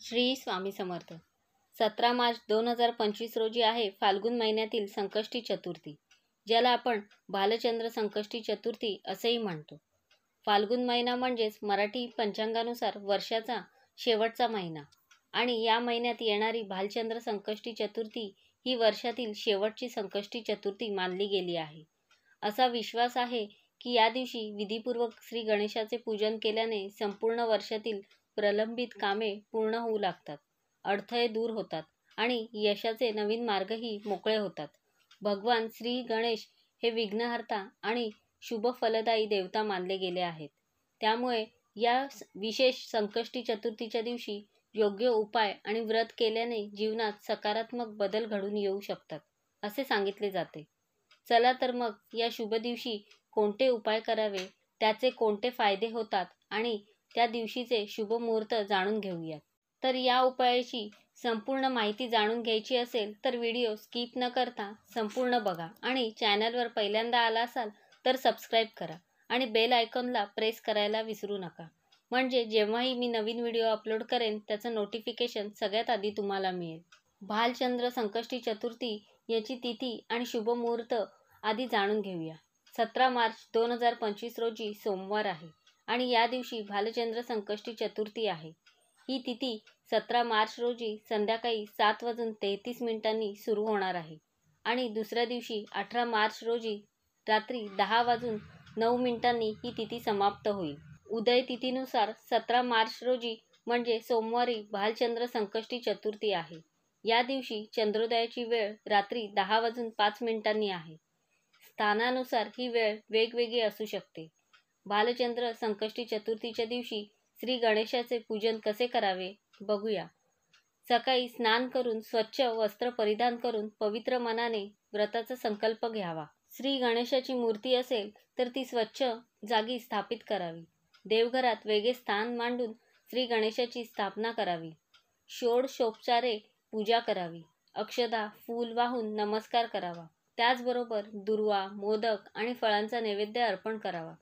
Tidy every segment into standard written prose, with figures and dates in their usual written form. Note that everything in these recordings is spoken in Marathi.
श्री स्वामी समर्थ। 17 मार्च 2025 रोजी आहे फाल्गुन महिन्यातील संकष्टी चतुर्थी, ज्याला आपण भालचंद्र संकष्टी चतुर्थी असेही म्हणतो। फाल्गुन महिना म्हणजेच मराठी पंचांगानुसार वर्षाचा शेवटचा महिना आणि या महिन्यात येणारी भालचंद्र संकष्टी चतुर्थी ही वर्षातील शेवटची संकष्टी चतुर्थी मानली गेली आहे। असा विश्वास आहे की या दिवशी विधीपूर्वक श्री गणेशाचे पूजन केल्याने संपूर्ण वर्षातील प्रलंबित कामे पूर्ण होऊ लागतात, अडथळे दूर होतात आणि यशाचे नवीन मार्गही मोकळे होतात। भगवान श्री गणेश हे विघ्नहर्ता आणि शुभ फलदायी देवता मानले गेले आहेत। त्यामुळे या विशेष संकष्टी चतुर्थीच्या दिवशी योग्य उपाय आणि व्रत केल्याने जीवनात सकारात्मक बदल घडून येऊ शकतात, असे सांगितले जाते। चला तर मग या शुभ दिवशी कोणते उपाय करावे, त्याचे कोणते फायदे होतात आणि त्या दिवशीचे शुभ मुहूर्त जाणून घेऊयात। तर या उपायाची संपूर्ण माहिती जाणून घ्यायची असेल तर व्हिडिओ स्किप न करता संपूर्ण बघा आणि चॅनलवर पहिल्यांदा आला असाल तर सबस्क्राईब करा आणि बेल आयकॉनला प्रेस करायला विसरू नका, म्हणजे जेव्हाही मी नवीन व्हिडिओ अपलोड करेन त्याचं नोटिफिकेशन सगळ्यात आधी तुम्हाला मिळेल। भालचंद्र संकष्टी चतुर्थी याची तिथी आणि शुभ मुहूर्त आधी जाणून घेऊया। 17 मार्च 2025 रोजी सोमवार आहे आणि या दिवशी भालचंद्र संकष्टी चतुर्थी आहे। ही तिथी 17 मार्च रोजी संध्याकाळी 7:33 सुरू होणार आहे आणि दुसऱ्या दिवशी 18 मार्च रोजी रात्री 10:09 ही तिथी समाप्त होईल। उदय तिथीनुसार 17 मार्च रोजी म्हणजे सोमवारी भालचंद्र संकष्टी चतुर्थी आहे। या दिवशी चंद्रोदयाची वेळ रात्री 10:05 आहे। स्थानानुसार ही वेळ वेगवेगळी असू शकते। भालचंद्र संकष्टी चतुर्थीच्या दिवशी श्री गणेशाचे पूजन कसे करावे बघूया। सकाळी स्नान करून स्वच्छ वस्त्र परिधान करून पवित्र मनाने व्रताचा संकल्प घ्यावा। श्री गणेशाची मूर्ती असेल तर ती स्वच्छ जागी स्थापित करावी। देवघरात वेगळे स्थान मांडून श्री गणेशाची स्थापना करावी। षोडशोपचारे पूजा करावी। अक्षदा फूल वाहून नमस्कार करावा। त्याचबरोबर दुर्वा, मोदक आणि फळांचा नैवेद्य अर्पण करावा।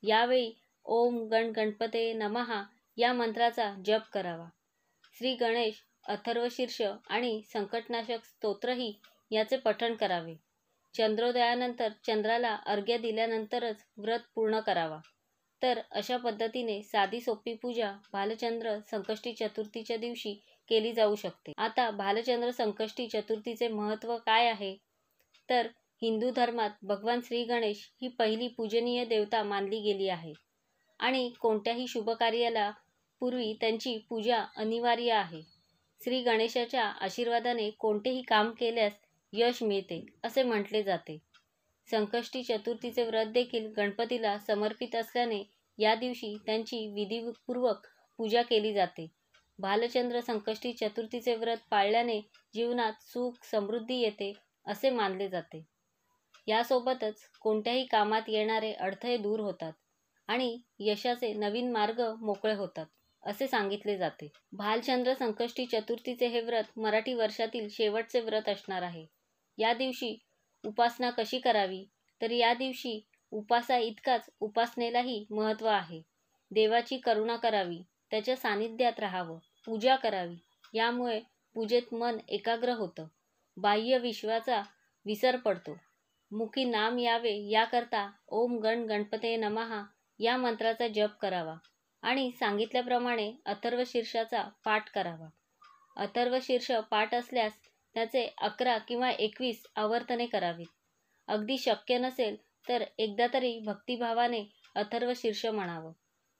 यावेळी ओम गण गणपते नमः या मंत्राचा जप करावा। श्री गणेश अथर्वशीर्ष आणि संकटनाशक स्तोत्रही याचे पठण करावे। चंद्रोदयानंतर चंद्राला अर्घ्य दिल्यानंतरच व्रत पूर्ण करावा। तर अशा पद्धतीने साधी सोपी पूजा भालचंद्र संकष्टी चतुर्थीच्या दिवशी केली जाऊ शकते। आता भालचंद्र संकष्टी चतुर्थीचे महत्त्व काय आहे, तर हिंदू धर्मात भगवान श्री गणेश ही पहिली पूजनीय देवता मानली गेली आहे आणि कोणत्याही शुभ कार्याला पूर्वी त्यांची पूजा अनिवार्य आहे। श्री गणेशाच्या आशीर्वादाने कोणतेही काम केल्यास यश मिळते असे म्हटले जाते। संकष्टी चतुर्थीचे व्रत देखील गणपतीला समर्पित असल्याने या दिवशी त्यांची विधीपूर्वक पूजा केली जाते। भालचंद्र संकष्टी चतुर्थीचे व्रत पाळल्याने जीवनात सुख समृद्धी येते असे मानले जाते। यासोबतच कोणत्याही कामात येणारे अडथळे दूर होतात आणि यशाचे नवीन मार्ग मोकळे होतात असे सांगितले जाते। भालचंद्र संकष्टी चतुर्थीचे हे व्रत मराठी वर्षातील शेवटचे व्रत असणार आहे। या दिवशी उपासना कशी करावी, तर या दिवशी उपासा इतकाच उपासनेलाही महत्त्व आहे। देवाची करुणा करावी, त्याच्या सानिध्यात राहावं, पूजा करावी। यामुळे पूजेत मन एकाग्र होतं, बाह्य विश्वाचा विसर पडतो, मुखी नाम यावे याकरता ओम गण गणपते नमः या मंत्राचा जप करावा आणि सांगितल्याप्रमाणे अथर्वशीर्षाचा पाठ करावा। अथर्वशीर्ष पाठ असल्यास त्याचे 11 किंवा 21 आवर्तने करावीत। अगदी शक्य नसेल तर एकदा तरी भक्तिभावाने अथर्वशीर्ष म्हणावं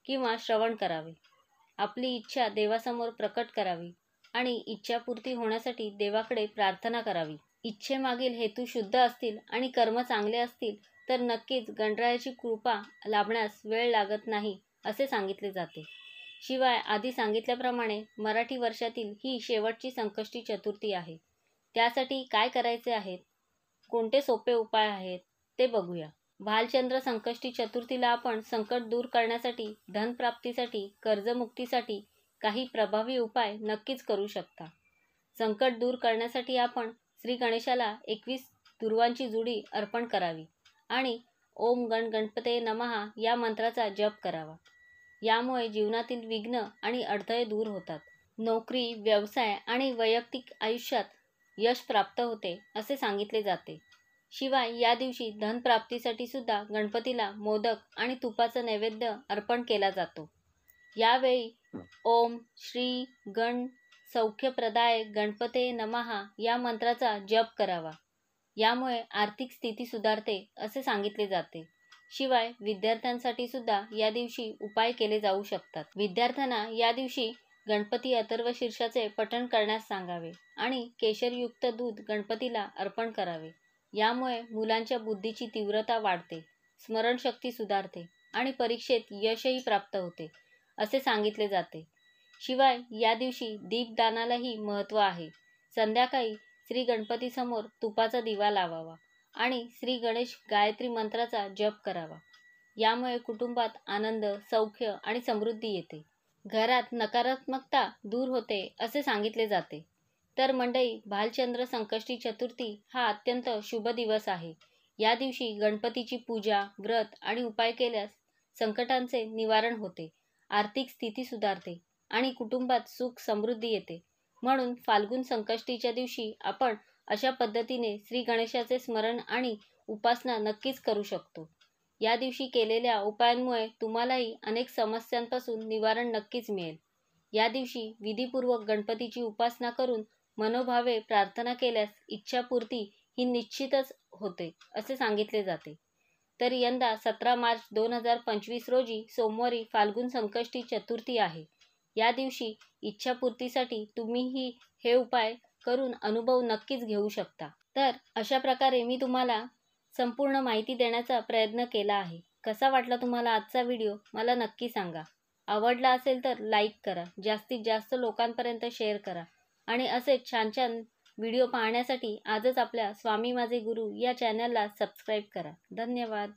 किंवा श्रवण करावे। आपली इच्छा देवासमोर प्रकट करावी आणि इच्छापूर्ती होण्यासाठी देवाकडे प्रार्थना करावी। इच्छेमागील हेतू शुद्ध असतील आणि कर्म चांगले असतील तर नक्कीच गणरायाची कृपा लाभण्यास वेळ लागत नाही असे सांगितले जाते। शिवाय आधी सांगितल्याप्रमाणे मराठी वर्षातील ही शेवटची संकष्टी चतुर्थी आहे। त्यासाठी काय करायचे आहेत, कोणते सोपे उपाय आहेत ते बघूया। भालचंद्र संकष्टी चतुर्थीला आपण संकट दूर करण्यासाठी, धनप्राप्तीसाठी, कर्जमुक्तीसाठी काही प्रभावी उपाय नक्कीच करू शकता। संकट दूर करण्यासाठी आपण श्री गणेशाला 21 दुर्वांची जुडी अर्पण करावी आणि ओम गण गणपते नमः या मंत्राचा जप करावा। यामुळे जीवनातील विघ्न आणि अडथळे दूर होतात। नोकरी, व्यवसाय आणि वैयक्तिक आयुष्यात यश प्राप्त होते असे सांगितले जाते. शिवाय या दिवशी धनप्राप्तीसाठी सुद्धा गणपतीला मोदक आणि तुपाचा नैवेद्य अर्पण केला जातो. यावेळी ओम श्री गण सौख्यप्रदाय गणपते नमः या मंत्राचा जप करावा. यामुळे आर्थिक स्थिती सुधारते असे सांगितले जाते. शिवाय विद्यार्थ्यांसाठी सुद्धा या दिवशी उपाय केले जाऊ शकतात. विद्यार्थ्यांना या दिवशी गणपती अथर्वशीर्षाचे पठण करण्यास सांगावे आणि केशरयुक्त दूध गणपतीला अर्पण करावे. यामुळे मुलांच्या बुद्धीची तीव्रता वाढते, स्मरणशक्ती सुधारते आणि परीक्षेत यशही प्राप्त होते असे सांगितले जाते. शिवाय या दिवशी दीपदानालाही महत्त्व आहे. संध्याकाळी श्री गणपतीसमोर तुपाचा दिवा लावावा आणि श्री गणेश गायत्री मंत्राचा जप करावा. यामुळे कुटुंबात आनंद, सौख्य आणि समृद्धी येते. घरात नकारात्मकता दूर होते असे सांगितले जाते. तर मंडळी, भालचंद्र संकष्टी चतुर्थी हा अत्यंत शुभ दिवस आहे. या दिवशी गणपतीची पूजा, व्रत आणि उपाय केल्यास संकटांचे निवारण होते, आर्थिक स्थिती सुधारते आणि कुटुंबात सुख समृद्धी येते. म्हणून फाल्गुन संकष्टीच्या दिवशी आपण अशा पद्धतीने श्री गणेशाचे स्मरण आणि उपासना नक्कीच करू शकतो. या दिवशी केलेल्या उपायांमुळे तुम्हालाही अनेक समस्यांपासून निवारण नक्कीच मिळेल. या दिवशी विधीपूर्वक गणपतीची उपासना करून मनोभावे प्रार्थना केल्यास इच्छापूर्ती ही निश्चितच होते असे सांगितले जाते. तर यंदा 17 मार्च 2025 रोजी सोमवारी फाल्गुन संकष्टी चतुर्थी आहे. या दिवशी इच्छापूर्तीसाठी तुम्हीही हे उपाय करून अनुभव नक्कीच घेऊ शकता. तर अशा प्रकारे मी तुम्हाला संपूर्ण माहिती देण्याचा प्रयत्न केला आहे. कसा वाटला तुम्हाला आजचा व्हिडिओ मला नक्की सांगा. आवडला असेल तर लाईक करा, जास्तीत जास्त लोकांपर्यंत शेअर करा आणि असेच छान छान व्हिडिओ पाहण्यासाठी आजच आपल्या स्वामी माझे गुरु या चॅनलला सबस्क्राईब करा. धन्यवाद.